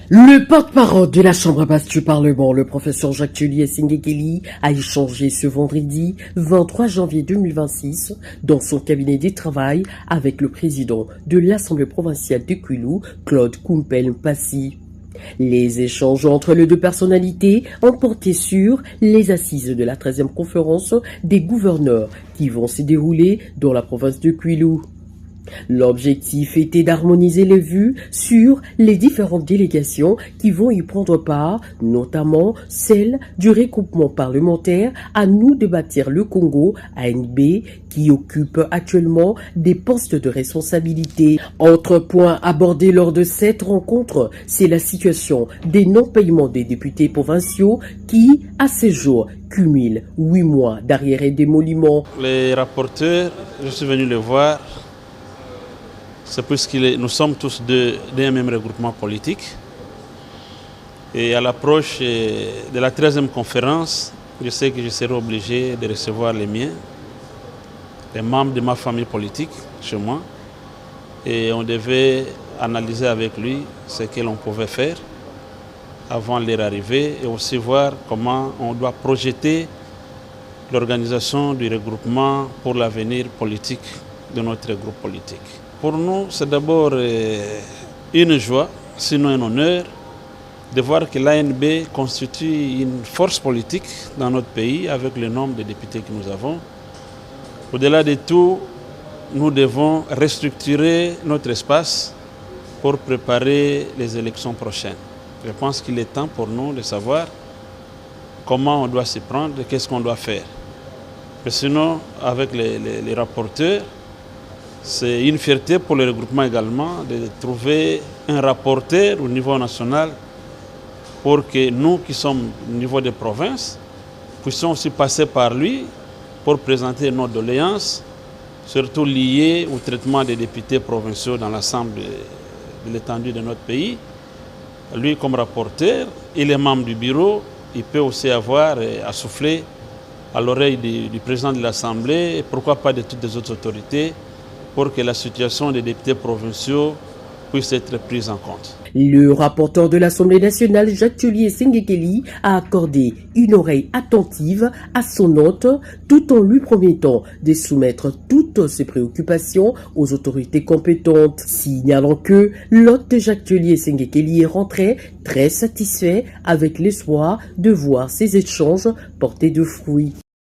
Le porte-parole de la Chambre basse du Parlement, le professeur Jacques-Tullier Sengekeli, a échangé ce vendredi 23 janvier 2026 dans son cabinet de travail avec le président de l'Assemblée provinciale de Kwilu, Claude Kumpel-Mpassi. Les échanges entre les deux personnalités ont porté sur les assises de la 13e conférence des gouverneurs qui vont se dérouler dans la province de Kwilu. L'objectif était d'harmoniser les vues sur les différentes délégations qui vont y prendre part, notamment celle du regroupement parlementaire à nous de bâtir le Congo, ANB, qui occupe actuellement des postes de responsabilité. Autre point abordé lors de cette rencontre, c'est la situation des non-paiements des députés provinciaux qui, à ce jour, cumulent 8 mois d'arriérés d'émoluments. Les rapporteurs, je suis venu les voir. C'est puisque nous sommes tous d'un même regroupement politique. Et à l'approche de la 13e conférence, je sais que je serai obligé de recevoir les miens, les membres de ma famille politique chez moi. Et on devait analyser avec lui ce que l'on pouvait faire avant leur arrivée et aussi voir comment on doit projeter l'organisation du regroupement pour l'avenir politique de notre groupe politique. Pour nous, c'est d'abord une joie, sinon un honneur, de voir que l'ANB constitue une force politique dans notre pays avec le nombre de députés que nous avons. Au-delà de tout, nous devons restructurer notre espace pour préparer les élections prochaines. Je pense qu'il est temps pour nous de savoir comment on doit s'y prendre et qu'est-ce qu'on doit faire. Mais sinon, avec les rapporteurs, c'est une fierté pour le regroupement également de trouver un rapporteur au niveau national pour que nous qui sommes au niveau des provinces puissions aussi passer par lui pour présenter nos doléances, surtout liées au traitement des députés provinciaux dans l'ensemble de l'étendue de notre pays. Lui comme rapporteur, il est membre du bureau, il peut aussi avoir à souffler à l'oreille du président de l'Assemblée et pourquoi pas de toutes les autres autorités pour que la situation des députés provinciaux puisse être prise en compte. Le rapporteur de l'Assemblée nationale, Jacques-Tullier Sengekeli, a accordé une oreille attentive à son hôte tout en lui promettant de soumettre toutes ses préoccupations aux autorités compétentes, signalant que l'hôte de Jacques-Tullier Sengekeli est rentré très satisfait avec l'espoir de voir ces échanges porter de fruits.